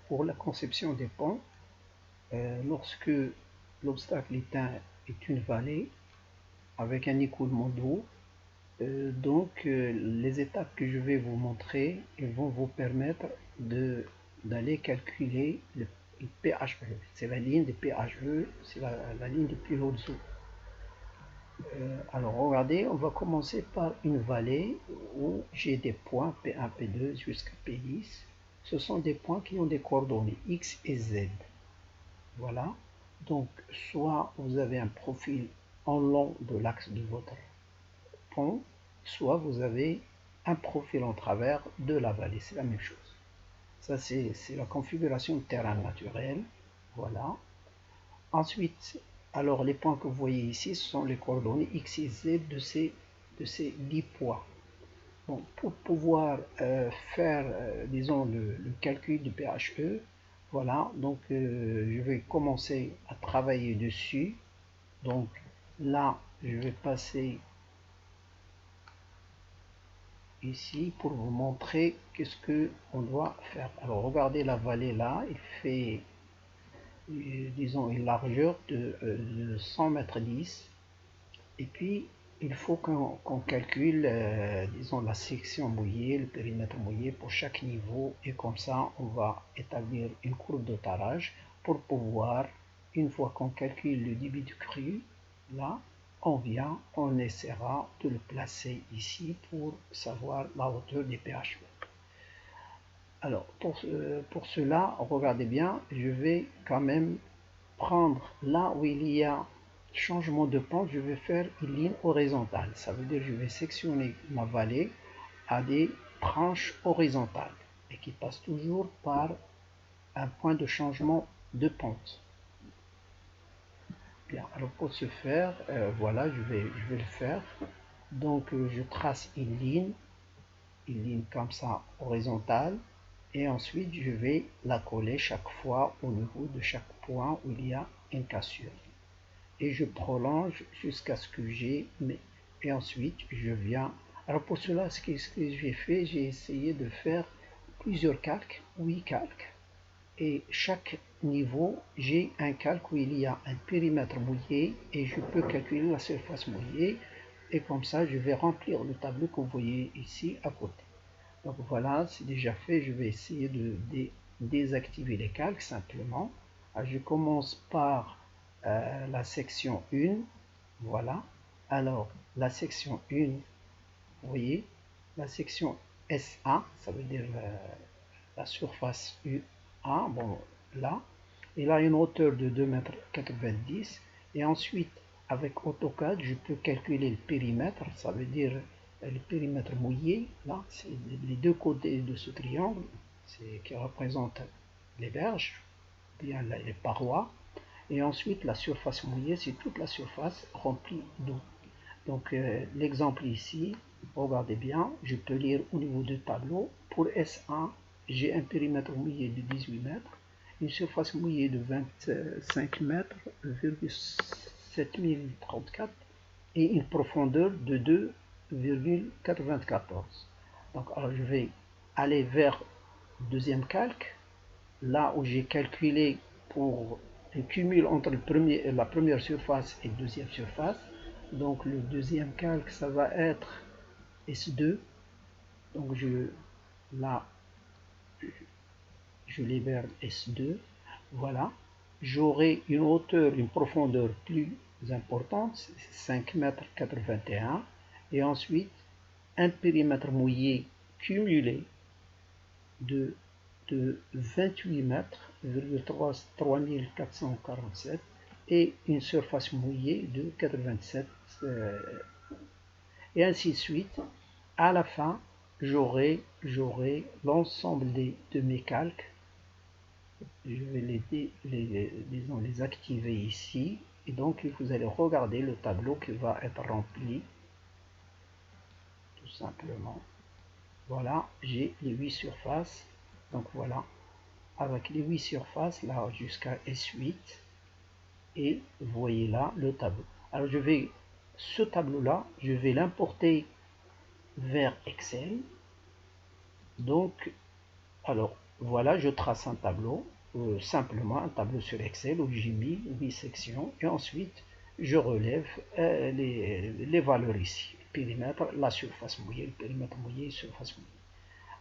pour la conception des ponts, lorsque l'obstacle est une vallée avec un écoulement d'eau, les étapes que je vais vous montrer vont vous permettre d'aller calculer le PHE. C'est la ligne de PHE, c'est la ligne de plus haut dessous. Alors regardez, on va commencer par une vallée où j'ai des points P1, P2 jusqu'à P10. Ce sont des points qui ont des coordonnées X et Z. Voilà. Donc soit vous avez un profil en long de l'axe de votre pont, soit vous avez un profil en travers de la vallée. C'est la même chose. Ça, c'est la configuration de terrain naturel. Voilà. Ensuite, alors les points que vous voyez ici sont les coordonnées X et Z de ces 10 points. Bon, pour pouvoir faire, disons, le calcul du PHE, voilà, donc je vais commencer à travailler dessus. Donc là, je vais passer ici pour vous montrer qu'est-ce que on doit faire. Alors regardez la vallée là, il fait disons une largeur de 100 mètres 10, et puis il faut qu'on calcule disons la section mouillée, le périmètre mouillé pour chaque niveau, et comme ça on va établir une courbe de tarage pour pouvoir, une fois qu'on calcule le débit de crue, là on essaiera de le placer ici pour savoir la hauteur des PHE. Alors pour cela, regardez bien, je vais quand même prendre là où il y a changement de pente, je vais faire une ligne horizontale. Ça veut dire que je vais sectionner ma vallée à des tranches horizontales et qui passent toujours par un point de changement de pente. Bien, alors pour ce faire, voilà, je vais le faire. Donc je trace une ligne comme ça horizontale, et ensuite je vais la coller chaque fois au niveau de chaque point où il y a une cassure. Et je prolonge jusqu'à ce que j'ai, et ensuite je viens. Alors pour cela, ce que j'ai fait, j'ai essayé de faire plusieurs calques, 8 calques, et chaque niveau, j'ai un calque où il y a un périmètre mouillé, et je peux calculer la surface mouillée, et comme ça je vais remplir le tableau que vous voyez ici à côté. Donc voilà, c'est déjà fait. Je vais essayer de désactiver les calques simplement. Alors, je commence par la section 1. Voilà. Alors, la section 1, vous voyez, la section SA, ça veut dire la surface UA, bon, là. Il a une hauteur de 2,90 m. Et ensuite, avec AutoCAD, je peux calculer le périmètre, ça veut dire le périmètre mouillé, là, c'est les deux côtés de ce triangle, qui représente les berges, bien les parois, et ensuite la surface mouillée, c'est toute la surface remplie d'eau. Donc l'exemple ici, regardez bien, je peux lire au niveau du tableau. Pour SA, j'ai un périmètre mouillé de 18 mètres, une surface mouillée de 25 mètres, 7034, et une profondeur de 2,94. Donc alors je vais aller vers le deuxième calque, là où j'ai calculé pour le cumul entre la première surface et la deuxième surface. Donc le deuxième calque, ça va être S2. Donc là, je libère S2. Voilà. J'aurai une hauteur, une profondeur plus importante, 5,81 m. Et ensuite, un périmètre mouillé cumulé de 28 mètres, 3447, et une surface mouillée de 87, et ainsi de suite. À la fin, j'aurai l'ensemble de mes calques. Je vais les activer ici, et donc vous allez regarder le tableau qui va être rempli, tout simplement. Voilà, j'ai les 8 surfaces. Donc voilà, avec les 8 surfaces là jusqu'à S8, et vous voyez là le tableau. Alors ce tableau là, je vais l'importer vers Excel. Donc alors Voilà, je trace un tableau, simplement un tableau sur Excel où j'ai mis 8 sections et ensuite je relève les valeurs ici. Le périmètre, la surface mouillée, le périmètre mouillé, surface mouillée.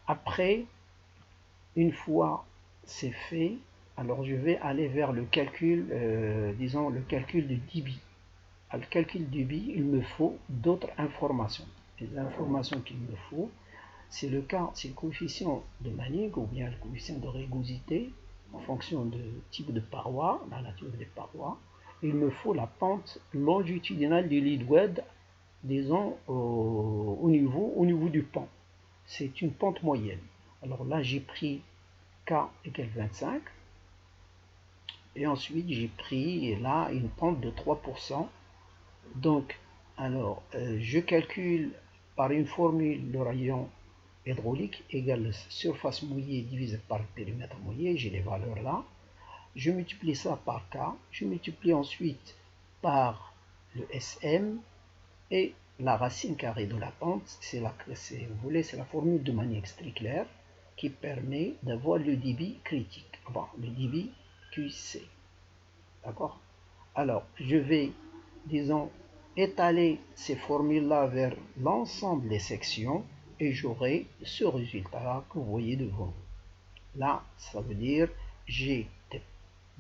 Après, une fois c'est fait, alors je vais aller vers le calcul, disons le calcul de débit. À le calcul du débit, il me faut d'autres informations. Les informations qu'il me faut, c'est le coefficient de Manning ou bien le coefficient de rugosité en fonction du type de paroi, la nature des parois. Il me faut la pente longitudinale du lead web, disons au niveau du pan. C'est une pente moyenne. Alors là, j'ai pris K égale 25 et ensuite j'ai pris là une pente de 3%. Donc, alors, je calcule par une formule le rayon hydraulique égale surface mouillée divisé par le périmètre mouillé, j'ai les valeurs là. Je multiplie ça par K, je multiplie ensuite par le SM et la racine carrée de la pente, vous voulez, c'est la formule de Manning-Strickler qui permet d'avoir le débit critique, bon, le débit QC. D'accord? Alors, je vais, disons, étaler ces formules-là vers l'ensemble des sections et j'aurai ce résultat que vous voyez devant vous. Là, ça veut dire j'ai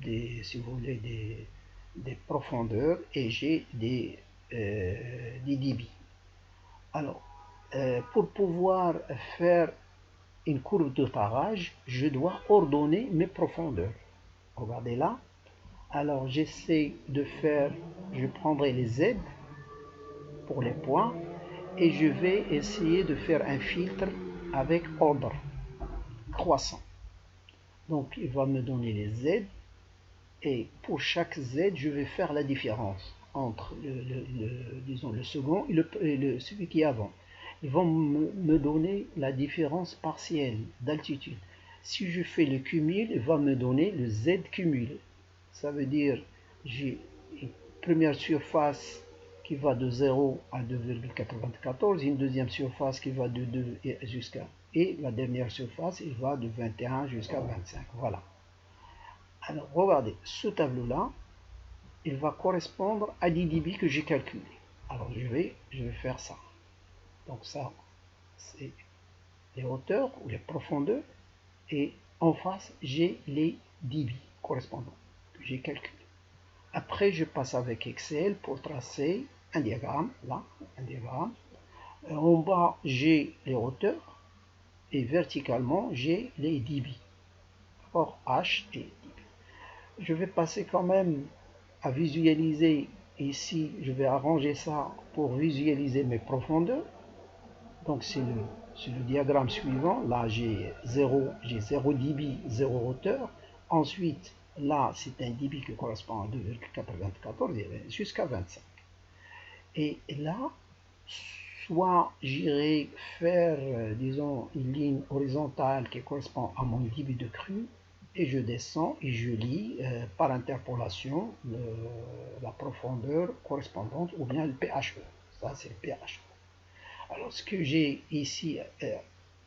si vous voulez, des profondeurs et j'ai des débits. Alors, pour pouvoir faire une courbe de tarage, je dois ordonner mes profondeurs. Regardez là. Alors, j'essaie de faire, je prendrai les Z pour les points et je vais essayer de faire un filtre avec ordre croissant. Donc, il va me donner les Z et pour chaque Z, je vais faire la différence entre disons, le second et celui qui est avant. Ils vont me donner la différence partielle d'altitude. Si je fais le cumul, il va me donner le Z cumulé. Ça veut dire j'ai une première surface qui va de 0 à 2,94, une deuxième surface qui va de 2 jusqu'à, et la dernière surface, il va de 21 jusqu'à 25. Voilà. Alors, regardez, ce tableau-là, il va correspondre à des débits que j'ai calculés. Alors, je vais faire ça. Donc, ça, c'est les hauteurs ou les profondeurs. Et en face, j'ai les débits correspondants que j'ai calculés. Après, je passe avec Excel pour tracer un diagramme, là, un diagramme. En bas, j'ai les hauteurs et verticalement, j'ai les débits. D'accord, H et débits. Je vais passer quand même à visualiser ici, je vais arranger ça pour visualiser mes profondeurs. Donc c'est le diagramme suivant. Là j'ai 0 débit, 0 hauteur. Ensuite, là c'est un débit qui correspond à 2,94 jusqu'à 25. Et là, soit j'irai faire, disons, une ligne horizontale qui correspond à mon débit de crue, et je descends et je lis par interpolation la profondeur correspondante ou bien le PHE. Ça, c'est le PHE. Alors, ce que j'ai ici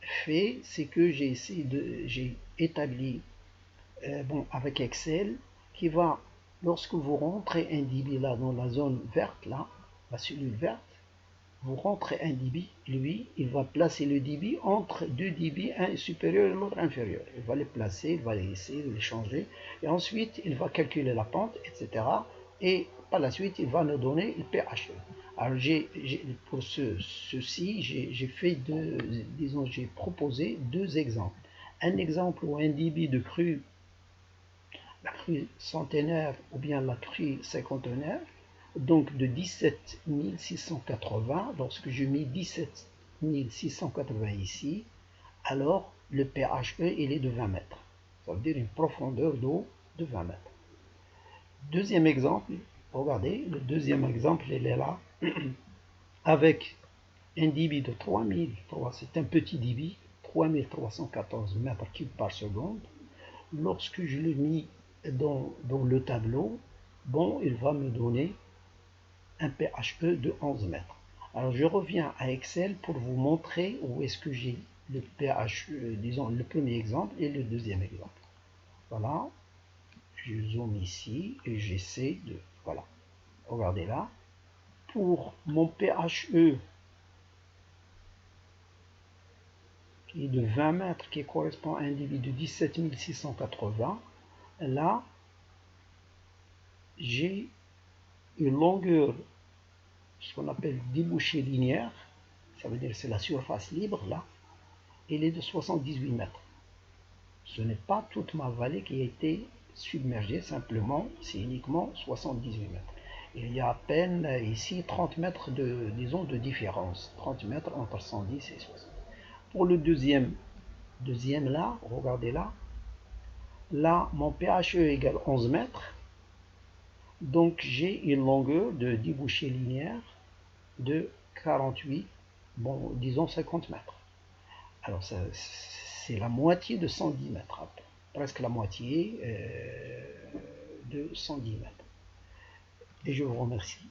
fait, c'est que j'ai établi bon, avec Excel qui va, lorsque vous rentrez un débit là dans la zone verte, là, la cellule verte, vous rentrez un débit, lui, il va placer le débit entre deux débits, un supérieur et l'autre inférieur. Il va les placer, il va essayer de les changer, et ensuite il va calculer la pente, etc. Et par la suite, il va nous donner le PHE. Alors pour ceci, j'ai fait disons, j'ai proposé deux exemples. Un exemple où un débit de crue, la crue centenaire ou bien la crue cinquantenaire, donc de 17 680, lorsque je mets 17 680 ici, alors le PHE il est de 20 mètres. Ça veut dire une profondeur d'eau de 20 mètres. Deuxième exemple, regardez, le deuxième exemple, il est là, avec un débit de 3003, c'est un petit débit, 3314 mètres cubes par seconde. Lorsque je l'ai mis dans le tableau, bon, il va me donner un PHE de 11 mètres. Alors je reviens à Excel pour vous montrer où est-ce que j'ai le pH, disons le premier exemple et le deuxième exemple. Voilà, je zoome ici et j'essaie de, voilà, regardez là, pour mon pHE qui est de 20 mètres, qui correspond à un débit de 17 680, là, j'ai une longueur, ce qu'on appelle débouchée linéaire, ça veut dire c'est la surface libre, là, elle est de 78 mètres. Ce n'est pas toute ma vallée qui a été submergée, simplement, c'est uniquement 78 mètres. Il y a à peine ici 30 mètres de, disons, de différence, 30 mètres entre 110 et 60. Pour le deuxième là, regardez là, là, mon pHE égale 11 mètres, donc j'ai une longueur de débouchée linéaire de 48, bon, disons 50 mètres. Alors, c'est la moitié de 110 mètres, presque la moitié de 110 mètres. Et je vous remercie.